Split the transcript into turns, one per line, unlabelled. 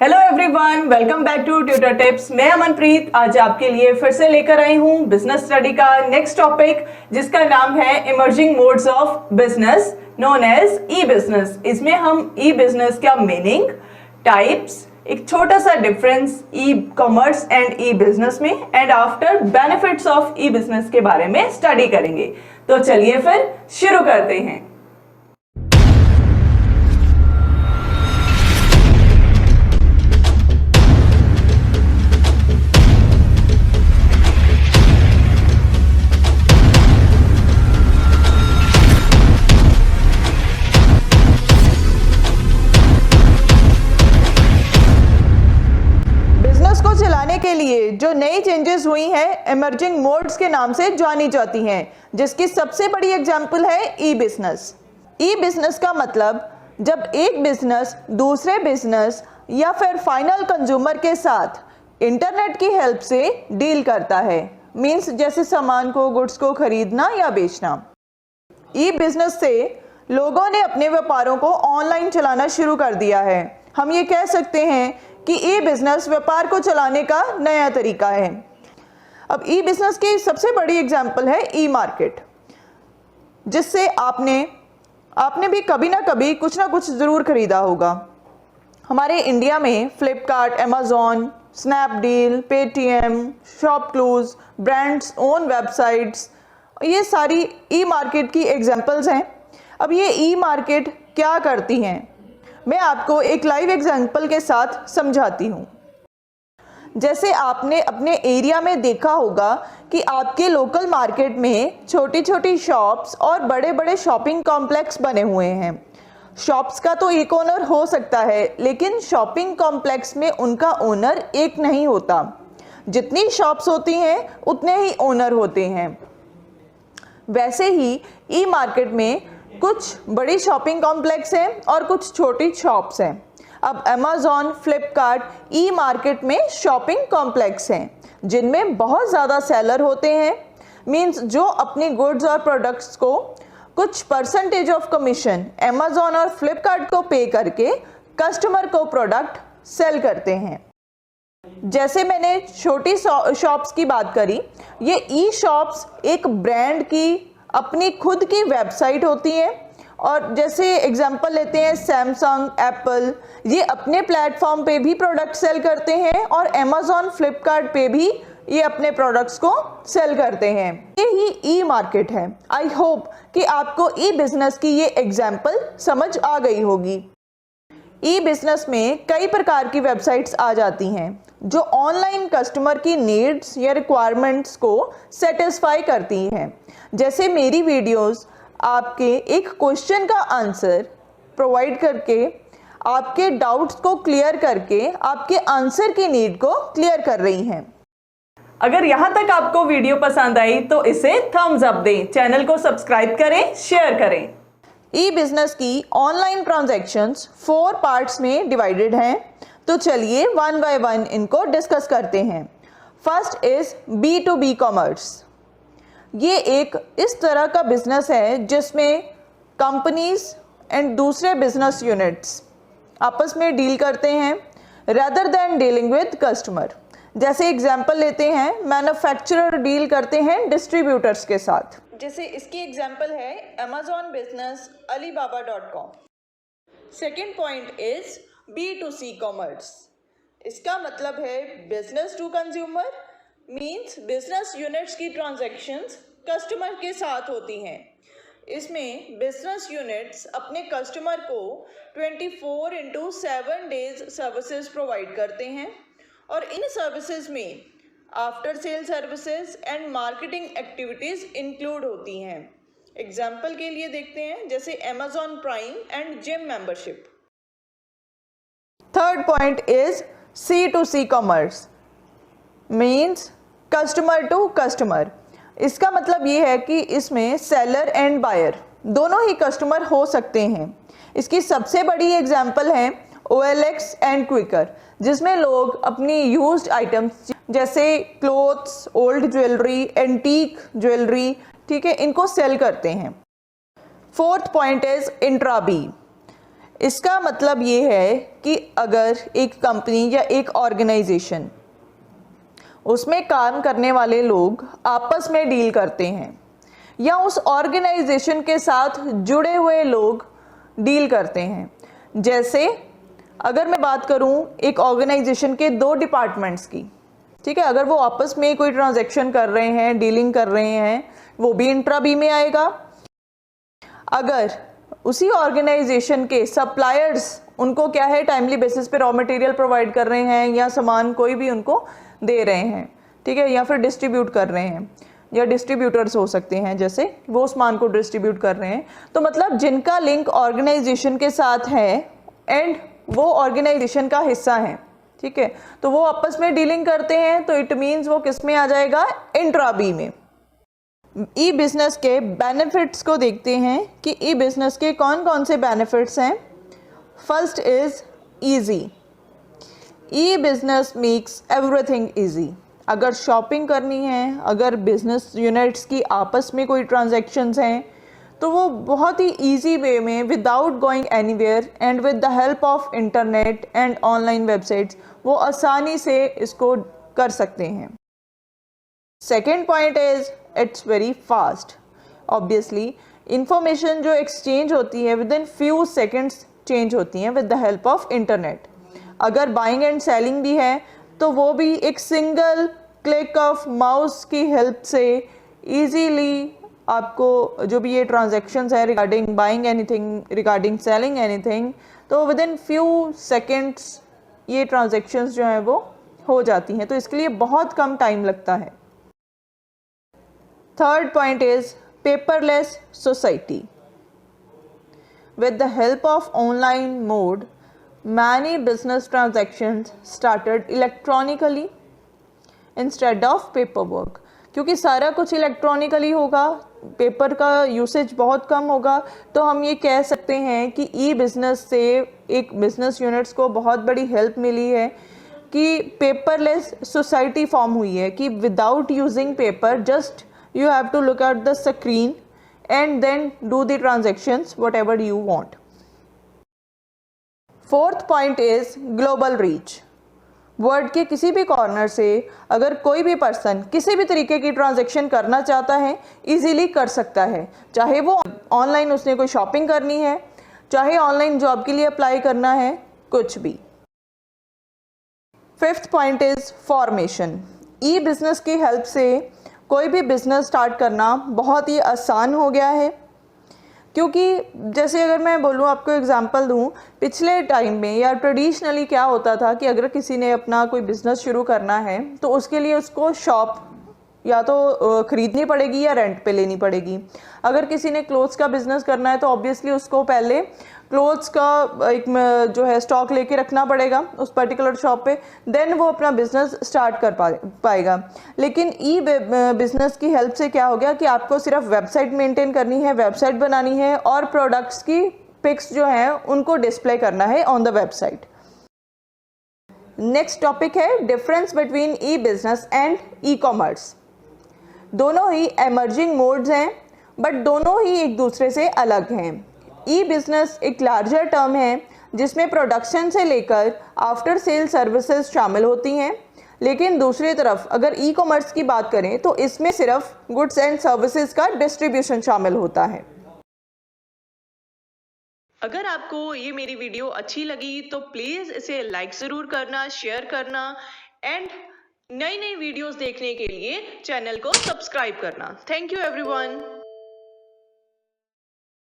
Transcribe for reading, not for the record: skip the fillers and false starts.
Hello everyone, welcome back to Tutor Tips. मैं अमनप्रीत आज आपके लिए फिर से लेकर आई हूँ बिजनेस स्टडी का नेक्स्ट टॉपिक, जिसका नाम है emerging modes of business known as e business. इसमें हम ई बिजनेस का मीनिंग, टाइप्स, एक छोटा सा difference e commerce and e business में and after benefits of e business के बारे में स्टडी करेंगे। तो चलिए फिर शुरू करते हैं। के लिए जो नई चेंजेस हुई हैं इमर्जिंग मोड्स के नाम से जानी जाती हैं, जिसकी सबसे बड़ी एग्जांपल है ई बिजनेस। ई बिजनेस का मतलब जब एक बिजनेस दूसरे बिजनेस या फिर फाइनल कंज्यूमर के साथ इंटरनेट की हेल्प से डील करता है। मींस जैसे सामान को, गुड्स को खरीदना या बेचना। ई बिजनेस से लोगों ने अपने व्यापारों को ऑनलाइन चलाना शुरू कर दिया है। हम ये कह सकते हैं कि ई बिजनेस व्यापार को चलाने का नया तरीका है। अब ई बिजनेस की सबसे बड़ी एग्जांपल है ई मार्केट, जिससे आपने भी कभी ना कभी कुछ ना कुछ ज़रूर खरीदा होगा। हमारे इंडिया में Flipkart, Amazon, Snapdeal, Paytm, ShopClues, brands own websites, ये सारी ई मार्केट की एग्जांपल्स हैं। अब ये ई मार्केट क्या करती हैं, मैं आपको एक लाइव एग्जांपल के साथ समझाती हूँ। जैसे आपने अपने एरिया में देखा होगा कि आपके लोकल मार्केट में छोटी छोटी शॉप्स और बड़े बड़े शॉपिंग कॉम्प्लेक्स बने हुए हैं। शॉप्स का तो एक ओनर हो सकता है, लेकिन शॉपिंग कॉम्प्लेक्स में उनका ओनर एक नहीं होता। जितनी शॉप्स होती हैं उतने ही ओनर होते हैं। वैसे ही ई मार्केट में कुछ बड़ी शॉपिंग कॉम्प्लेक्स हैं और कुछ छोटी शॉप्स हैं। अब अमेज़ॉन, फ्लिपकार्ट ई मार्केट में शॉपिंग कॉम्प्लेक्स हैं जिनमें बहुत ज़्यादा सेलर होते हैं। मींस जो अपनी गुड्स और प्रोडक्ट्स को कुछ परसेंटेज ऑफ कमीशन अमेज़ॉन और फ्लिपकार्ट को पे करके कस्टमर को प्रोडक्ट सेल करते हैं। जैसे मैंने छोटी शॉप्स की बात करी, ये ई शॉप्स एक ब्रांड की अपनी खुद की वेबसाइट होती है। और जैसे एग्जांपल लेते हैं सैमसंग, एप्पल, ये अपने प्लेटफॉर्म पे भी प्रोडक्ट सेल करते हैं और अमेज़ॉन, फ्लिपकार्ट पे भी ये अपने प्रोडक्ट्स को सेल करते हैं। ये ही ई मार्केट है। आई होप कि आपको ई बिजनेस की ये एग्जांपल समझ आ गई होगी। ई बिजनेस में कई प्रकार की वेबसाइट्स आ जाती हैं जो ऑनलाइन कस्टमर की नीड्स या रिक्वायरमेंट्स को सेटिस्फाई करती हैं। जैसे मेरी वीडियोस आपके एक क्वेश्चन का आंसर प्रोवाइड करके, आपके डाउट्स को क्लियर करके आपके आंसर की नीड को क्लियर कर रही हैं। अगर यहाँ तक आपको वीडियो पसंद आई तो इसे थम्स अप दें, चैनल को सब्सक्राइब करें, शेयर करें। ई बिजनेस की ऑनलाइन ट्रांजैक्शंस 4 पार्ट्स में डिवाइडेड हैं, तो चलिए वन बाय वन इनको डिस्कस करते हैं। First is B2B commerce. ये एक इस तरह का बिजनेस है जिसमें कंपनीज एंड दूसरे बिजनेस यूनिट्स आपस में डील करते हैं rather than dealing with customer. जैसे एग्जांपल लेते हैं, मैन्युफैक्चरर डील करते हैं डिस्ट्रीब्यूटर्स के साथ। जैसे इसकी एग्जांपल है Amazon business, alibaba.com। Second point is B2C commerce. इसका मतलब है business to consumer, means business units की ट्रांजैक्शंस कस्टमर के साथ होती हैं। इसमें बिजनेस यूनिट्स अपने कस्टमर को 24/7 डेज सर्विसेज प्रोवाइड करते हैं और इन सर्विसेज में after sale services and marketing activities include होती हैं। एग्जाम्पल के लिए देखते हैं, जैसे Amazon prime and gym membership. Third point is C2C commerce, means customer to customer. इसका मतलब ये है कि इसमें सेलर एंड बायर दोनों ही कस्टमर हो सकते हैं। इसकी सबसे बड़ी एग्जांपल है OLX एंड क्विकर, जिसमें लोग अपनी यूज्ड आइटम्स जैसे clothes, old jewellery, antique jewellery, ठीक है, इनको सेल करते हैं। Fourth point is intra B. इसका मतलब ये है कि अगर एक कंपनी या एक ऑर्गेनाइजेशन, उसमें काम करने वाले लोग आपस में डील करते हैं या उस ऑर्गेनाइजेशन के साथ जुड़े हुए लोग डील करते हैं। जैसे अगर मैं बात करूं एक ऑर्गेनाइजेशन के 2 डिपार्टमेंट्स की, ठीक है, अगर वो आपस में कोई ट्रांजैक्शन कर रहे हैं, डीलिंग कर रहे हैं, वो भी इंट्रा बी में आएगा। अगर उसी ऑर्गेनाइजेशन के सप्लायर्स उनको क्या है, टाइमली बेसिस पे रॉ मटेरियल प्रोवाइड कर रहे हैं या सामान कोई भी उनको दे रहे हैं, ठीक है, या फिर डिस्ट्रीब्यूट कर रहे हैं, या डिस्ट्रीब्यूटर्स हो सकते हैं, जैसे वो सामान को डिस्ट्रीब्यूट कर रहे हैं, तो मतलब जिनका लिंक ऑर्गेनाइजेशन के साथ है एंड वो ऑर्गेनाइजेशन का हिस्सा है, ठीक है, तो वो आपस में डीलिंग करते हैं, तो इट मीन्स वो किस में आ जाएगा, इंट्रा बी में। ई बिजनेस के बेनिफिट्स को देखते हैं कि ई बिजनेस के कौन कौन से बेनिफिट्स हैं। First is easy. E business makes everything easy. अगर शॉपिंग करनी है, अगर बिजनेस यूनिट्स की आपस में कोई ट्रांजैक्शंस हैं, तो वो बहुत ही ईजी वे में without going anywhere and with the help of internet and online websites वो आसानी से इसको कर सकते हैं। Second point is it's very fast. Obviously information जो एक्सचेंज होती है with in few seconds change होती हैं with the help of internet. अगर बाइंग एंड सेलिंग भी है तो वो भी एक सिंगल क्लिक ऑफ माउस की हेल्प से ईजीली आपको जो भी ये ट्रांजैक्शंस है regarding buying anything, regarding selling anything, तो विद इन फ्यू सेकेंड्स ये ट्रांजैक्शंस जो हैं वो हो जाती हैं, तो इसके लिए बहुत कम टाइम लगता है। Third point is paperless society. With the help of online mode, many business transactions started electronically instead of paperwork. क्योंकि सारा कुछ इलेक्ट्रॉनिकली होगा, पेपर का यूसेज बहुत कम होगा, तो हम ये कह सकते हैं कि ई बिज़नेस से एक बिज़नेस यूनिट्स को बहुत बड़ी हेल्प मिली है कि पेपरलेस सोसाइटी फॉर्म हुई है कि without using paper just you have to look at the screen and then do the transactions whatever you want. Fourth point is global reach. World के किसी भी कॉर्नर से अगर कोई भी पर्सन किसी भी तरीके की ट्रांजैक्शन करना चाहता है इजीली कर सकता है, चाहे वो ऑनलाइन उसने कोई शॉपिंग करनी है, चाहे ऑनलाइन जॉब के लिए अप्लाई करना है, कुछ भी। Fifth point is formation. E business की हेल्प से कोई भी बिज़नेस स्टार्ट करना बहुत ही आसान हो गया है, क्योंकि जैसे अगर मैं बोलूँ आपको एग्जांपल दूँ, पिछले टाइम में या ट्रेडिशनली क्या होता था कि अगर किसी ने अपना कोई बिज़नेस शुरू करना है तो उसके लिए उसको शॉप या तो ख़रीदनी पड़ेगी या रेंट पे लेनी पड़ेगी। अगर किसी ने क्लोथ्स का बिज़नेस करना है तो ऑब्वियसली उसको पहले क्लोथ्स का एक जो है स्टॉक लेके रखना पड़ेगा उस पर्टिकुलर शॉप पे, देन वो अपना बिज़नेस स्टार्ट कर पाएगा। लेकिन ई बिज़नेस की हेल्प से क्या हो गया कि आपको सिर्फ वेबसाइट मेंटेन करनी है, वेबसाइट बनानी है और प्रोडक्ट्स की पिक्स जो हैं उनको डिस्प्ले करना है on the website. Next topic है difference between e business and e commerce. दोनों ही एमर्जिंग मोड्स हैं बट दोनों ही एक दूसरे से अलग हैं। ई बिज़नेस एक लार्जर टर्म है जिसमें प्रोडक्शन से लेकर आफ्टर सेल सर्विसेज शामिल होती हैं, लेकिन दूसरी तरफ अगर ई कॉमर्स की बात करें तो इसमें सिर्फ गुड्स एंड सर्विसेज का डिस्ट्रीब्यूशन शामिल होता है। अगर आपको ये मेरी वीडियो अच्छी लगी तो प्लीज़ इसे लाइक ज़रूर करना, शेयर करना एंड नई नई वीडियोस देखने के लिए चैनल को सब्सक्राइब करना। Thank you everyone.